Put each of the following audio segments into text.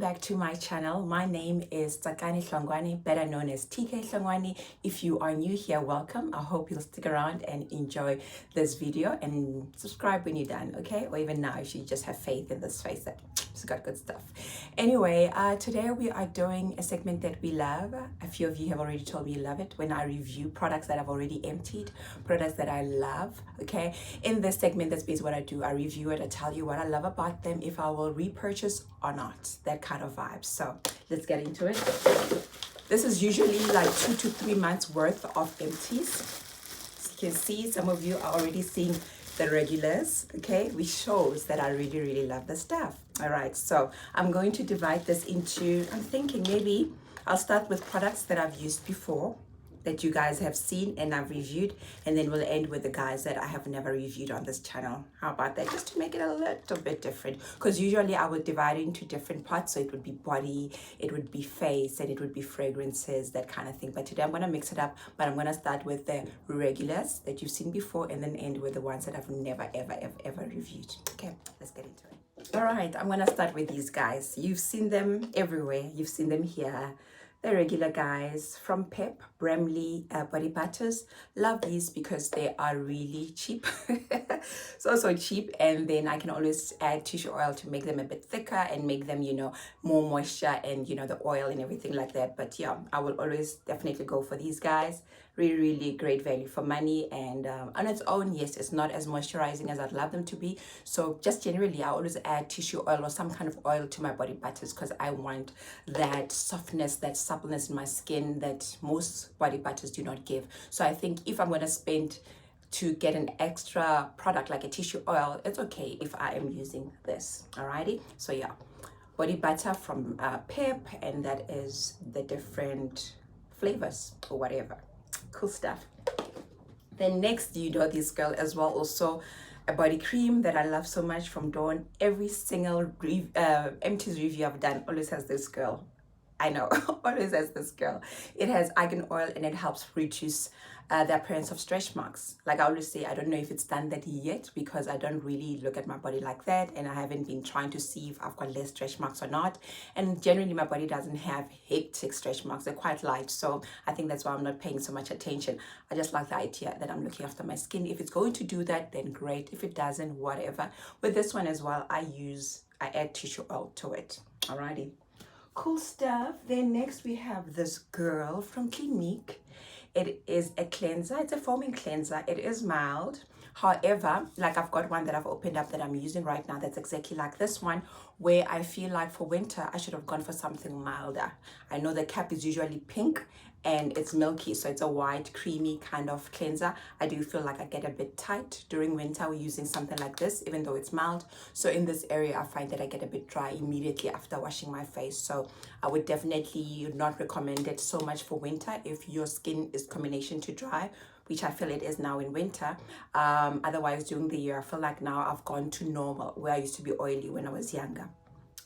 back to my channel. My name is Takani Hlongwane, better known as TK Hlongwane. If you are new here, welcome. I hope you'll stick around and enjoy this video and subscribe when you're done, okay? Or even now if you just have faith in this face that it's got good stuff. Anyway, today we are doing a segment that we love. A few of you have already told me you love it when I review products that I've already emptied, products that I love, okay? In this segment, that's basically what I do. I review it, I tell you what I love about them, if I will repurchase or not, that kind of vibe. So let's get into it. This is usually like 2 to 3 months worth of empties. As you can see, some of you are already seeing the regulars, okay, which shows that I really love the stuff. All right, so I'm going to divide this into, I'm thinking maybe I'll start with products that I've used before, that you guys have seen and I've reviewed, and then we'll end with the guys that I have never reviewed on this channel. How about that? Just to make it a little bit different, because usually I would divide it into different parts. So it would be body, it would be face, and it would be fragrances, that kind of thing. But today I'm going to mix it up, but I'm going to start with the regulars that you've seen before and then end with the ones that I've never ever reviewed. Okay, let's get into it. All right, I'm going to start with these guys. You've seen them everywhere. You've seen them here. The regular guys from Pep, Bramley body butters. Love these because they are really cheap. so cheap, and then I can always add tissue oil to make them a bit thicker and make them, you know, more moisture and, you know, the oil and everything like that. But yeah, I will always definitely go for these guys. Really great value for money, and on its own, yes, it's not as moisturizing as I'd love them to be. So just generally, I always add tissue oil or some kind of oil to my body butters because I want that softness, that suppleness in my skin that most body butters do not give. So I think if I'm going to spend to get an extra product like a tissue oil, it's okay if I am using this. Alrighty, so yeah, body butter from Pep, and that is the different flavors or whatever. Cool stuff. Then next, you know this girl as well, also a body cream that I love so much from Dawn. Every single empties review I've done always has this girl. I know, always has this girl. It has argan oil and it helps reduce the appearance of stretch marks. Like I always say, I don't know if it's done that yet because I don't really look at my body like that, and I haven't been trying to see if I've got less stretch marks or not. And generally my body doesn't have hectic stretch marks. They're quite light, so I think that's why I'm not paying so much attention. I just like the idea that I'm looking after my skin. If it's going to do that, then great. If it doesn't, whatever. With this one as well, I add tissue oil to it. Alrighty. Cool stuff. Then next we have this girl from Clinique. It is a cleanser. It's a foaming cleanser. It is mild. However, like I've got one that I've opened up that I'm using right now that's exactly like this one, where I feel like for winter I should have gone for something milder. I know the cap is usually pink and it's milky, so it's a white creamy kind of cleanser. I do feel like I get a bit tight during winter with using something like this, even though it's mild. So in this area I find that I get a bit dry immediately after washing my face. So I would definitely not recommend it so much for winter if your skin is combination to dry, which I feel it is now in winter. Otherwise during the year I feel like now I've gone to normal, where I used to be oily when I was younger.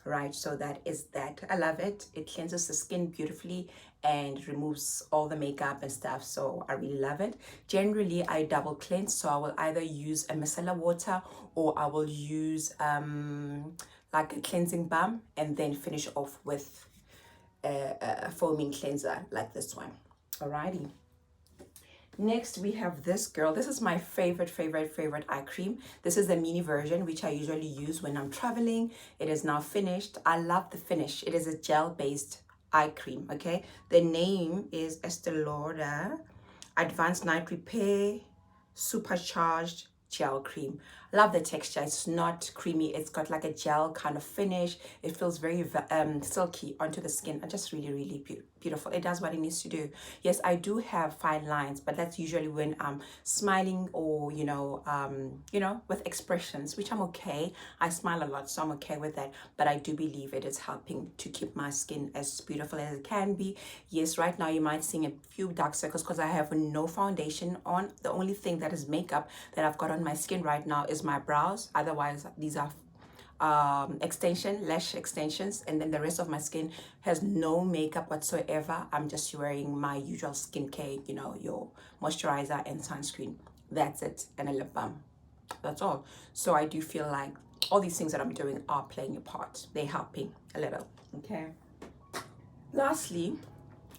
Right, so that is that. I love it. It cleanses the skin beautifully and removes all the makeup and stuff, so I really love it. Generally I double cleanse, so I will either use a micellar water or I will use like a cleansing balm and then finish off with a foaming cleanser like this one. Alrighty. Next we have this girl. This is my favorite eye cream. This is the mini version, which I usually use when I'm traveling. It is now finished. I love the finish. It is a gel based eye cream. Okay, the name is Estee Lauder Advanced Night Repair Supercharged Gel Cream. Love the texture. It's not creamy. It's got like a gel kind of finish. It feels very silky onto the skin. Just really beautiful. It does what it needs to do. Yes, I do have fine lines, but that's usually when I'm smiling or you know with expressions, which I'm okay. I smile a lot, so I'm okay with that. But I do believe it is helping to keep my skin as beautiful as it can be. Yes, right now you might see a few dark circles because I have no foundation on. The only thing that is makeup that I've got on my skin right now is my brows. Otherwise these are lash extensions, and then the rest of my skin has no makeup whatsoever. I'm just wearing my usual skincare, you know, your moisturizer and sunscreen. That's it, and a lip balm. That's all. So I do feel like all these things that I'm doing are playing a part. They're helping a little, okay? Lastly,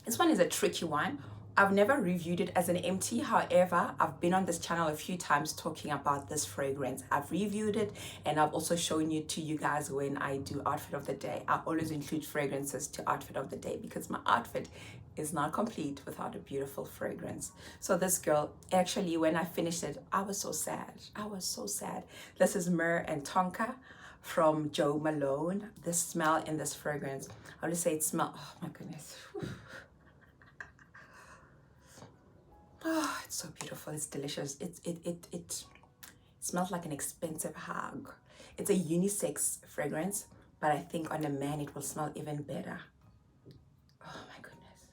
this one is a tricky one. I've never reviewed it as an empty. However, I've been on this channel a few times talking about this fragrance. I've reviewed it and I've also shown it to you guys when I do outfit of the day. I always include fragrances to outfit of the day because my outfit is not complete without a beautiful fragrance. So this girl, actually, when I finished it, I was so sad. I was so sad. This is Myrrh and Tonka from Joe Malone. This smell in this fragrance, I would say it smells, oh my goodness. Oh, it's so beautiful. It's delicious. It smells like an expensive hug. It's a unisex fragrance, but I think on a man it will smell even better. Oh my goodness.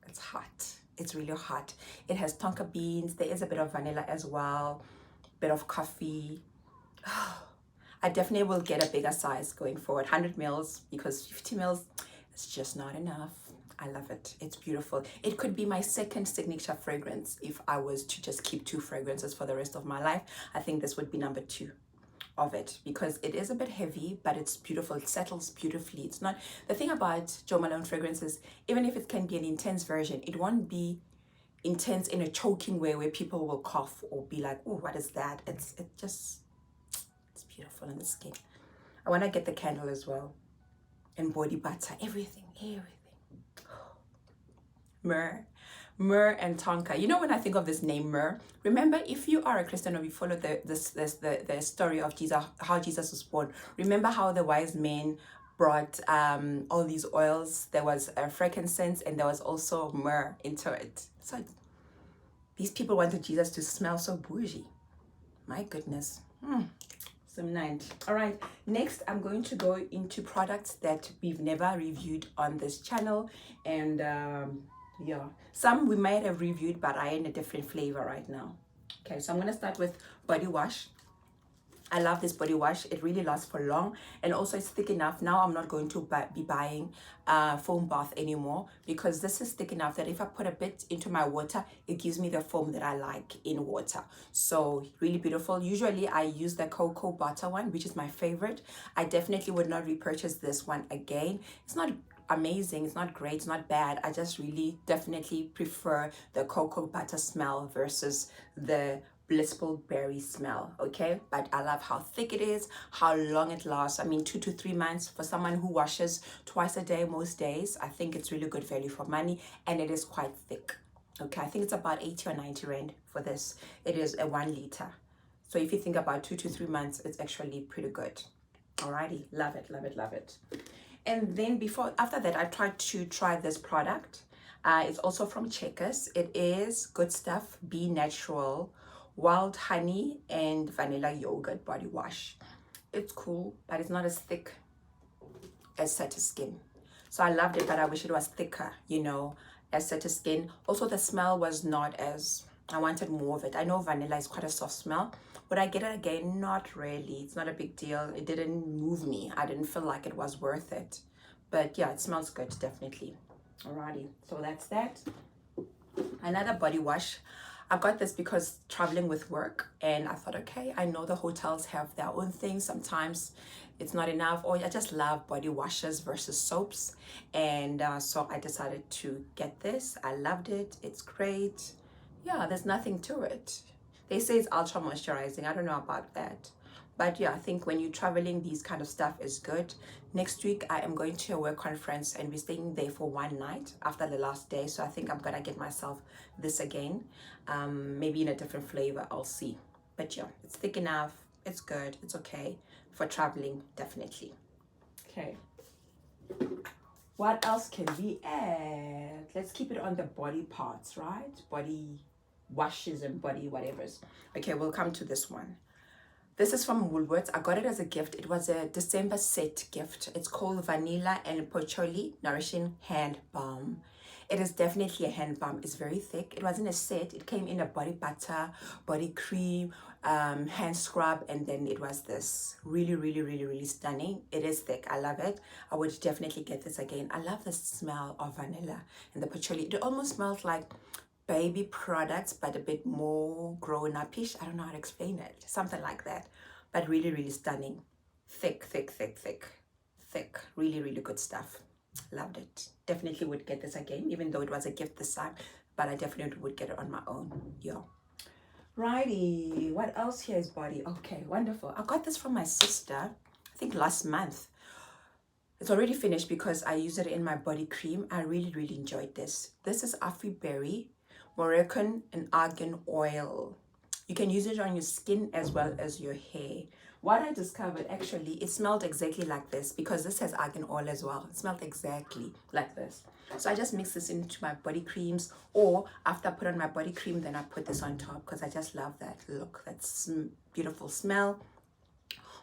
It's hot. It's really hot. It has tonka beans. There is a bit of vanilla as well. Bit of coffee. Oh, I definitely will get a bigger size going forward. 100 mils because 50 mils is just not enough. I love it. It's beautiful. It could be my second signature fragrance if I was to just keep 2 fragrances for the rest of my life. I think this would be number 2 of it because it is a bit heavy, but it's beautiful. It settles beautifully. It's not, the thing about Joe Malone fragrances, even if it can be an intense version, it won't be intense in a choking way where people will cough or be like, oh, what is that? It's beautiful in the skin. I want to get the candle as well and body butter, everything. Myrrh and Tonka. You know, when I think of this name Myrrh, remember, if you are a Christian or you follow the story of Jesus, how Jesus was born, remember how the wise men brought all these oils. There was frankincense and there was also myrrh into it. So these people wanted Jesus to smell so bougie. My goodness. Some night. All right, next I'm going to go into products that we've never reviewed on this channel, and yeah, some we might have reviewed but are in a different flavor right now. Okay, so I'm going to start with body wash. I love this body wash. It really lasts for long, and also it's thick enough. Now I'm not going to be buying foam bath anymore because this is thick enough that if I put a bit into my water, it gives me the foam that I like in water. So really beautiful. Usually I use the cocoa butter one, which is my favorite. I definitely would not repurchase this one again. It's not amazing, it's not great, it's not bad. I just really definitely prefer the cocoa butter smell versus the blissful berry smell. Okay, but I love how thick it is, how long it lasts. I mean, 2 to 3 months for someone who washes twice a day most days. I think it's really good value for money, and it is quite thick. Okay, I think it's about 80 or 90 rand for this. It is a 1 liter, so if you think about 2 to 3 months, it's actually pretty good. Alrighty, love it, love it, love it. And then after that, I tried to try this product. It's also from Checkers. It is Good Stuff Be Natural Wild Honey and Vanilla Yogurt Body Wash. It's cool, but it's not as thick as Set Skin. So I loved it, but I wish it was thicker, you know, as Set Skin. Also, the smell was not as, I wanted more of it. I know vanilla is quite a soft smell. Would I get it again? Not really. It's not a big deal. It didn't move me. I didn't feel like it was worth it. But yeah, it smells good, definitely. Alrighty, so that's that. Another body wash. I got this because traveling with work, and I thought, okay, I know the hotels have their own things. Sometimes it's not enough, or I just love body washes versus soaps. And so I decided to get this. I loved it. It's great. Yeah, there's nothing to it. They say it's ultra moisturizing. I don't know about that. But yeah, I think when you're traveling, these kind of stuff is good. Next week, I am going to a work conference and we're staying there for 1 night after the last day. So I think I'm going to get myself this again. Maybe in a different flavor. I'll see. But yeah, it's thick enough. It's good. It's okay. For traveling, definitely. Okay. What else can we add? Let's keep it on the body parts, right? Body washes and body whatevers. Okay, we'll come to this one. This is from Woolworths. I got it as a gift. It was a December set gift. It's called Vanilla and Patchouli Nourishing Hand Balm. It is definitely a hand balm. It's very thick. It wasn't a set. It came in a body butter, body cream, hand scrub, and then it was this really, really, really, really stunning. It is thick. I love it. I would definitely get this again. I love the smell of vanilla and the patchouli. It almost smells like baby products, but a bit more grown-up-ish. I don't know how to explain it. Something like that. but really, really stunning. Thick, thick, thick, thick, thick. Really, really good stuff. Loved it. Definitely would get this again, even though it was a gift this time, but I definitely would get it on my own. Yeah. Righty, what else here is body? Okay, wonderful. I got this from my sister, I think last month. It's already finished because I used it in my body cream. I really, really enjoyed this. This is Berry, Moroccan and argan oil. You can use it on your skin as well as your hair. What I discovered, actually, it smelled exactly like this because this has argan oil as well. It smelled exactly like this. So I just mix this into my body creams, or after I put on my body cream, then I put this on top because I just love that look, that beautiful smell.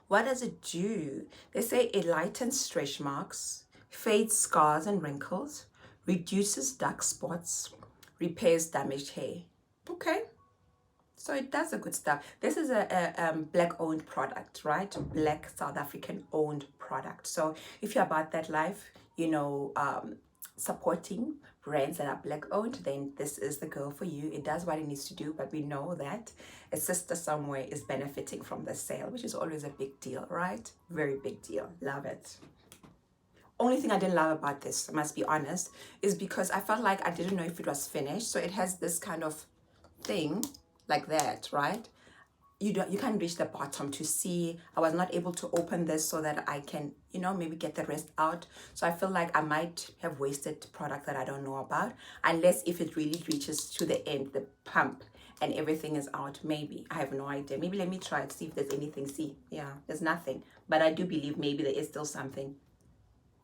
What does it do? They say it lightens stretch marks, fades scars and wrinkles, reduces dark spots, repairs damaged hair. Okay, so it does the good stuff. This is a black owned product, right? Black South African owned product. So if you're about that life, you know, supporting brands that are black owned, then this is the girl for you. It does what it needs to do, but we know that a sister somewhere is benefiting from the sale, which is always a big deal, right? Very big deal. Love it. Only thing I didn't love about this, I must be honest, is because I felt like I didn't know if it was finished. So it has this kind of thing like that, right? You can't reach the bottom to see. I was not able to open this so that I can, you know, maybe get the rest out. So I feel like I might have wasted product that I don't know about, unless if it really reaches to the end, the pump, and everything is out. Maybe, I have no idea. Maybe let me try to see if there's anything. See, yeah, there's nothing, but I do believe maybe there is still something,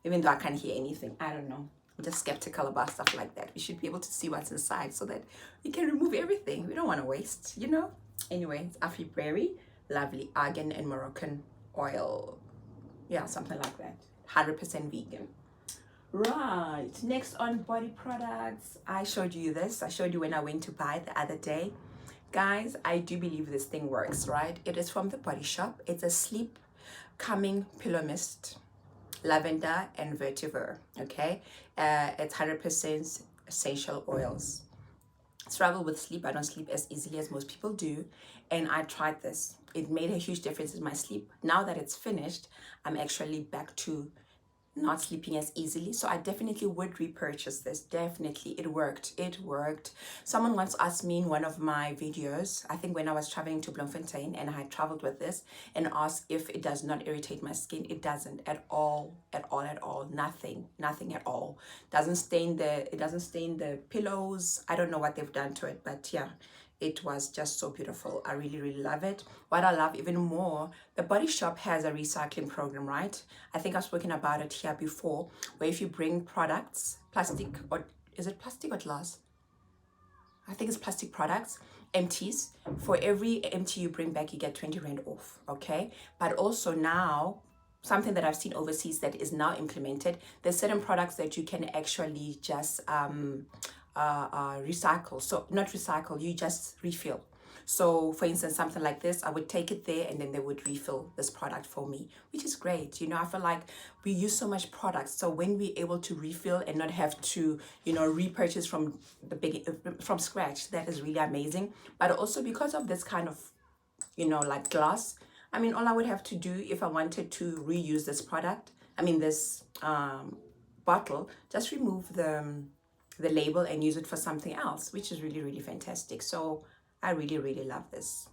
even though I can't hear anything. I don't know. I'm just skeptical about stuff like that. We should be able to see what's inside so that we can remove everything. We don't want to waste, you know? Anyway, it's Berry, lovely argan and Moroccan oil. Yeah, something like that. 100% vegan. Right, next on body products. I showed you this. I showed you when I went to buy the other day. Guys, I do believe this thing works, right? It is from the Body Shop. It's a sleep calming pillow mist, lavender and vetiver. Okay, it's 100% essential oils. Struggle with sleep. I don't sleep as easily as most people do, and I tried this. It made a huge difference in my sleep. Now that it's finished, I'm actually back to not sleeping as easily. So I definitely would repurchase this. Definitely, it worked. It worked. Someone once asked me in one of my videos, I think when I was traveling to Bloemfontein, and I had traveled with this, and asked if it does not irritate my skin. It doesn't at all, at all, at all. Nothing at all. It doesn't stain the pillows. I don't know what they've done to it, but yeah, it was just so beautiful. I really, really love it. What I love even more, the Body Shop has a recycling program, right? I think I've spoken about it here before, where if you bring products, plastic, or is it plastic or glass? I think it's plastic products, empties. For every empty you bring back, you get 20 Rand off, okay? But also now, something that I've seen overseas that is now implemented, there's certain products that you can actually just recycle. So not recycle, you just refill. So for instance, something like this, I would take it there and then they would refill this product for me, which is great. You know, I feel like we use so much products. So when we're able to refill and not have to, you know, repurchase from from scratch, that is really amazing. But also because of this kind of, you know, like glass, I mean, all I would have to do if I wanted to reuse this product, I mean, this bottle, just remove the label and use it for something else, which is really, really fantastic. So I really, really love this.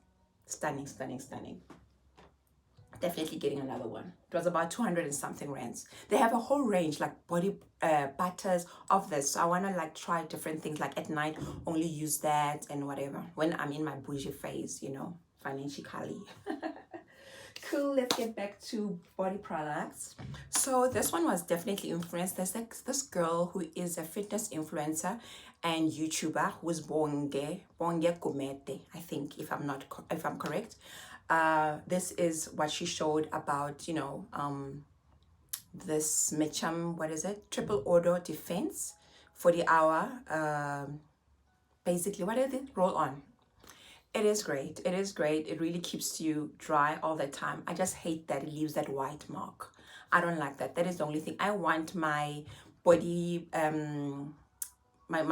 Stunning, stunning, stunning. Definitely getting another one. It was about 200 and something rands. They have a whole range, like body butters of this. So I want to like try different things, like at night only use that and whatever when I'm in my bougie phase, you know, financially. Cool, let's get back to body products. So this one was definitely influenced. There's like this girl who is a fitness influencer and YouTuber who's Bonge Gumete, I think, if I'm correct. This is what she showed about, you know, this Mecham, what is it? Triple Order Defense, 40-hour, basically, what is it? Roll on. It is great. It is great. It really keeps you dry all the time. I just hate that it leaves that white mark. I don't like that. That is the only thing. I want my body, my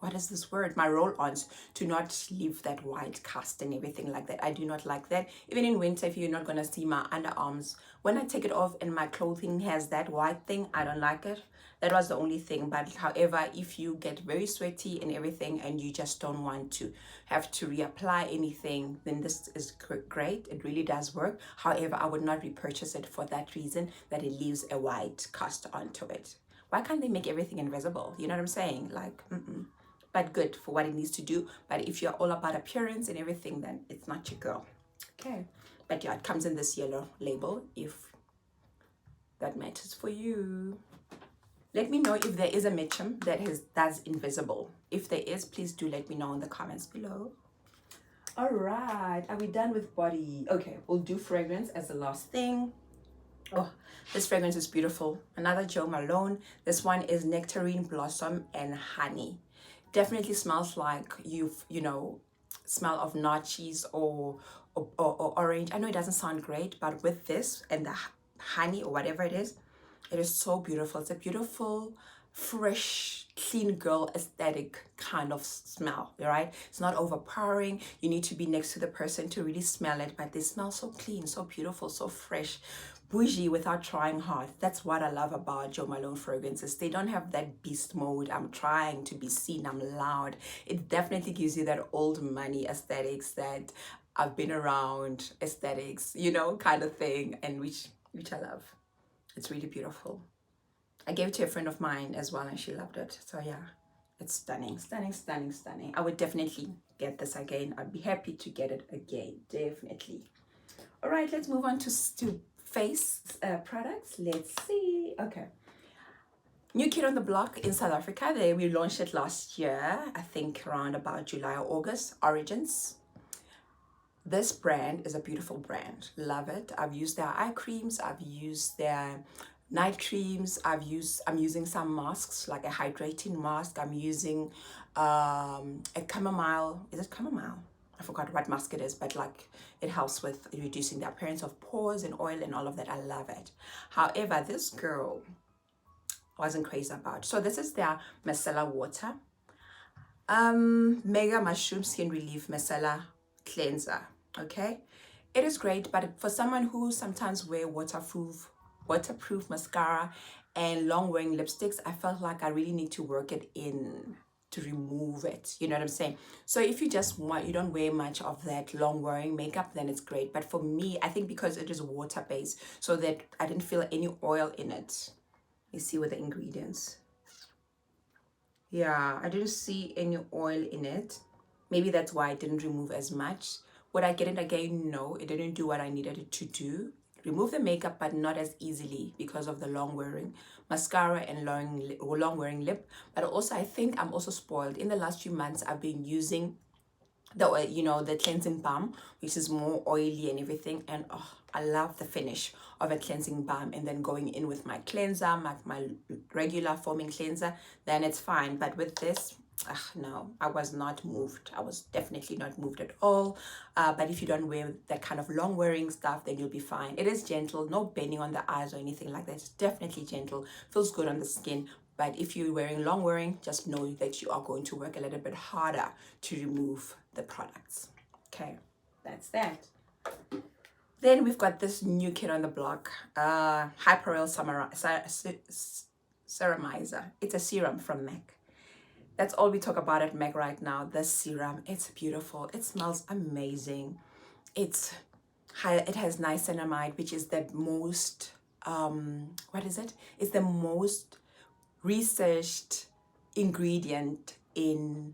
what is this word? My roll-ons to not leave that white cast and everything like that. I do not like that. Even in winter, if you're not gonna see my underarms, when I take it off and my clothing has that white thing, I don't like it. That was the only thing. But however, if you get very sweaty and everything and you just don't want to have to reapply anything, then this is great. It really does work. However, I would not repurchase it for that reason, that it leaves a white cast onto it. Why can't they make everything invisible? You know what I'm saying? Like, but good for what it needs to do. But if you're all about appearance and everything, then it's not your girl. Okay. But yeah, it comes in this yellow label if that matters for you. Let me know if there is a Mitchum that's invisible. If there is, please do let me know in the comments below. All right, are we done with body? Okay, we'll do fragrance as the last thing. Oh, this fragrance is beautiful. Another Jo Malone. This one is Nectarine Blossom and Honey. Definitely smells like you know, smell of nachos or orange. I know it doesn't sound great, but with this and the honey or whatever it is so beautiful. It's a beautiful, fresh, clean girl aesthetic kind of smell, right? It's not overpowering. You need to be next to the person to really smell it, but they smell so clean, so beautiful, so fresh, bougie without trying hard. That's what I love about Jo Malone fragrances. They don't have that beast mode. I'm trying to be seen, I'm loud. It definitely gives you that old money aesthetics, that I've been around aesthetics, you know, kind of thing, and which I love. It's really beautiful. I gave it to a friend of mine as well and she loved it. So yeah, it's stunning, stunning, stunning, stunning. I would definitely get this again. I'd be happy to get it again, definitely. All right, let's move on to face products. Let's see. Okay. New kid on the block in South Africa. We launched it last year, I think around about July or August. Origins. This brand is a beautiful brand. Love it. I've used their eye creams. I've used their night creams. I'm using some masks, like a hydrating mask. I'm using a chamomile. Is it chamomile? I forgot what mask it is, but like it helps with reducing the appearance of pores and oil and all of that. I love it. However, this girl wasn't crazy about. So this is their micellar water. Mega Mushroom Skin Relief Micellar Cleanser. Okay, it is great, but for someone who sometimes wear waterproof mascara and long wearing lipsticks, I felt like I really need to work it in to remove it. You know what I'm saying? So if you just want, you don't wear much of that long wearing makeup, then it's great. But for me, I think because it is water based, so that I didn't feel any oil in it. You see with the ingredients. Yeah, I didn't see any oil in it. Maybe that's why I didn't remove as much. Would I get it again? No, it didn't do what I needed it to do. Remove the makeup, but not as easily because of the long wearing mascara and long wearing lip. But also, I think I'm also spoiled. In the last few months, I've been using the oil, you know, the cleansing balm, which is more oily and everything. And oh, I love the finish of a cleansing balm, and then going in with my cleanser, my regular foaming cleanser, then it's fine. But with this, no, I was not moved. I was definitely not moved at all. But if you don't wear that kind of long wearing stuff, then you'll be fine. It is gentle, no bending on the eyes or anything like that. It's definitely gentle, feels good on the skin. But if you're wearing long wearing, just know that you are going to work a little bit harder to remove the products. Okay, that's that. Then we've got this new kid on the block, Hyper Oil Ceramizer. It's a serum from MAC. That's all we talk about at MAC right now. This serum, it's beautiful. It smells amazing. It has niacinamide, which is the most, what is it? It's the most researched ingredient in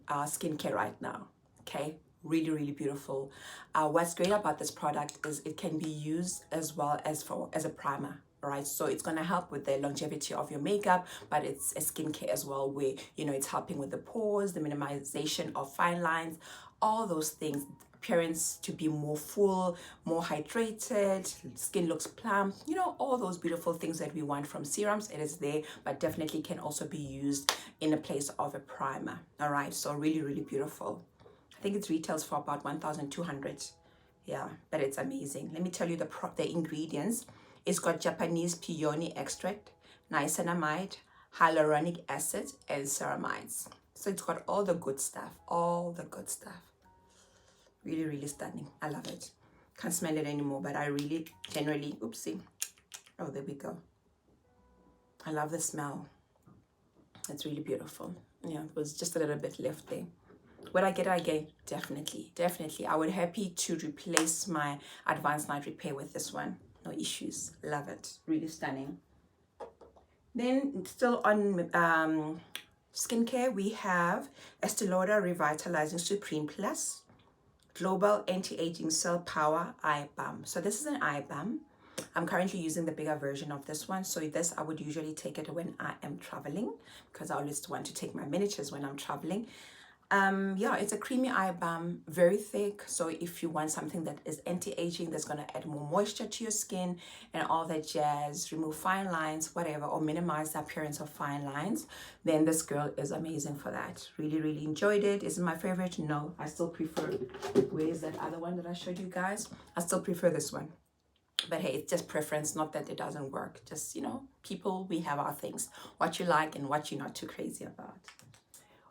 skincare right now. Okay, really, really beautiful. What's great about this product is it can be used as well as as a primer. Right, so it's gonna help with the longevity of your makeup, but it's a skincare as well, where you know it's helping with the pores, the minimization of fine lines, all those things, appearance to be more full, more hydrated, skin looks plump, you know, all those beautiful things that we want from serums. It is there, but definitely can also be used in a place of a primer. All right, so really, really beautiful. I think it retails for about 1,200. Yeah, but it's amazing. Let me tell you the ingredients. It's got Japanese peony extract, niacinamide, hyaluronic acid, and ceramides. So it's got all the good stuff, all the good stuff. Really, really stunning. I love it. Can't smell it anymore, but I really generally, oopsie. Oh, there we go. I love the smell. It's really beautiful. Yeah, it was just a little bit left there. Would I get it again? Definitely, definitely. I would happy to replace my advanced night repair with this one. No issues. Love it. Really stunning. Then still on skincare, we have Estee Lauder Revitalizing Supreme Plus Global Anti-Aging Cell Power Eye Balm. So this is an eye balm. I'm currently using the bigger version of this one. So this, I would usually take it when I am traveling, because I always want to take my miniatures when I'm traveling. Yeah, it's a creamy eye balm, very thick. So if you want something that is anti-aging, that's going to add more moisture to your skin and all that jazz, remove fine lines, whatever, or minimize the appearance of fine lines, then this girl is amazing for that. Really, really enjoyed it. Is it my favorite? No, I still prefer, where is that other one that I showed you guys? I still prefer this one. But hey, it's just preference, not that it doesn't work. Just, you know, people, we have our things, what you like and what you're not too crazy about.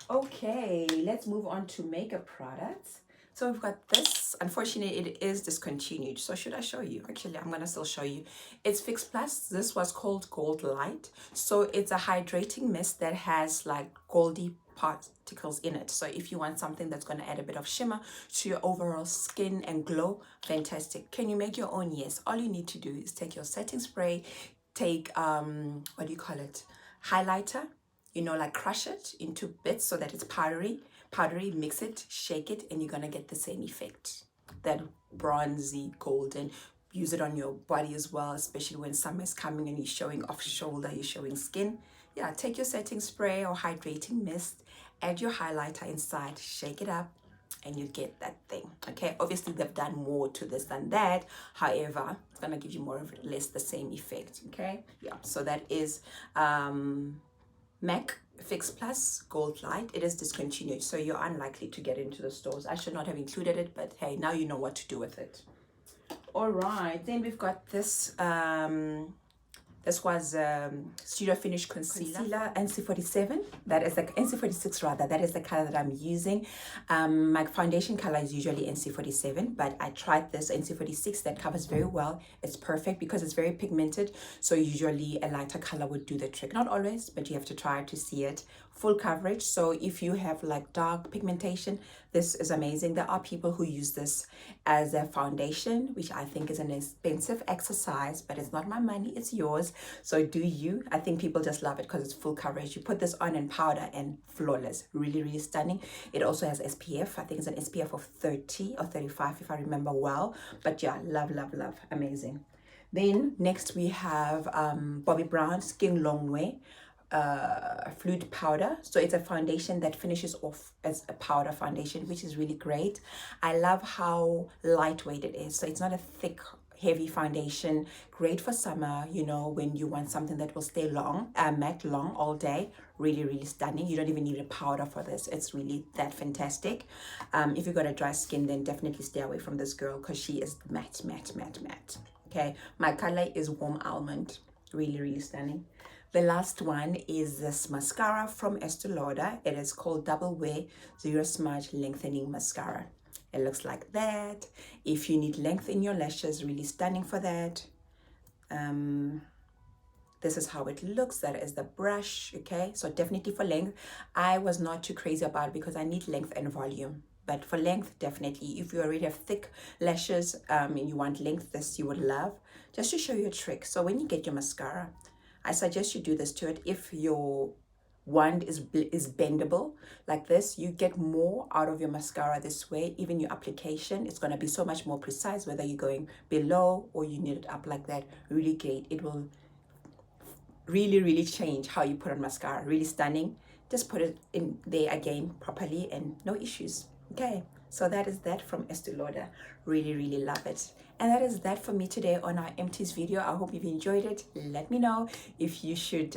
Okay, let's move on to makeup products. So we've got this. Unfortunately, it is discontinued. So should I show you? Actually, I'm gonna still show you. It's Fix Plus. This was called Gold Light. So it's a hydrating mist that has like goldy particles in it. So if you want something that's going to add a bit of shimmer to your overall skin and glow, fantastic. Can you make your own? Yes. All you need to do is take your setting spray, take what do you call it, highlighter, you know, like crush it into bits so that it's powdery, mix it, shake it, and you're gonna get the same effect, that bronzy golden. Use it on your body as well, especially when summer is coming and you're showing off shoulder, you're showing skin. Yeah, take your setting spray or hydrating mist, add your highlighter inside, shake it up, and you get that thing. Okay, obviously they've done more to this than that. However, it's gonna give you more or less the same effect. Okay, yeah, so that is MAC Fix Plus Gold Light. It is discontinued, so you're unlikely to get into the stores. I should not have included it, but hey, now you know what to do with it. All right, then we've got this this was Studio Finish Concealer NC47. That is the NC46 rather. That is the color that I'm using. My foundation color is usually NC47, but I tried this NC46 that covers very well. It's perfect because it's very pigmented. So usually a lighter color would do the trick. Not always, but you have to try to see it. Full coverage. So if you have like dark pigmentation, this is amazing. There are people who use this as a foundation, which I think is an expensive exercise, but it's not my money, it's yours. So do you. I think people just love it because it's full coverage. You put this on in powder and flawless. Really, really stunning. It also has SPF. I think it's an SPF of 30 or 35 if I remember well. But yeah, love, love, love. Amazing. Then next we have Bobbi Brown Skin Longwear fluid powder. So it's a foundation that finishes off as a powder foundation, which is really great. I love how lightweight it is. So it's not a thick, heavy foundation. Great for summer, you know, when you want something that will stay long, matte long all day. Really, really stunning. You don't even need a powder for this. It's really that fantastic. If you've got a dry skin, then definitely stay away from this girl because she is matte, matte, matte, matte. Okay, my color is warm almond. Really, really stunning. The last one is this mascara from Estee Lauder. It is called Double Wear Zero Smudge Lengthening Mascara. It looks like that. If you need length in your lashes, really stunning for that. This is how it looks. That is the brush. Okay, so definitely for length. I was not too crazy about it because I need length and volume. But for length, definitely. If you already have thick lashes and you want length, this you would love. Just to show you a trick. So when you get your mascara, I suggest you do this to it. If your wand is bendable like this, you get more out of your mascara this way. Even your application, it's going to be so much more precise, whether you're going below or you need it up like that. Really great. It will really, really change how you put on mascara. Really stunning. Just put it in there again properly and no issues. Okay, so that is that from Estee Lauder. Really, really love it. And that is that for me today on our empties video. I hope you've enjoyed it. Let me know if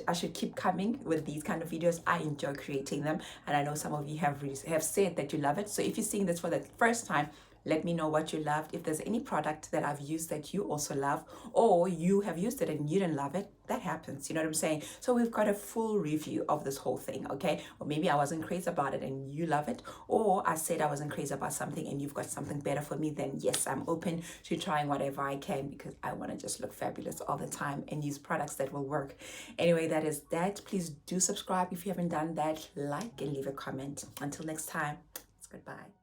I should keep coming with these kind of videos. I enjoy creating them, and I know some of you have said that you love it. So if you're seeing this for the first time, Let me know what you loved. If there's any product that I've used that you also love, or you have used it and you didn't love it, that happens. You know what I'm saying? So we've got a full review of this whole thing, okay? Or maybe I wasn't crazy about it and you love it, or I said I wasn't crazy about something and you've got something better for me. Then yes, I'm open to trying whatever I can, because I want to just look fabulous all the time and use products that will work. Anyway, that is that. Please do subscribe if you haven't done that, like and leave a comment. Until next time, it's goodbye.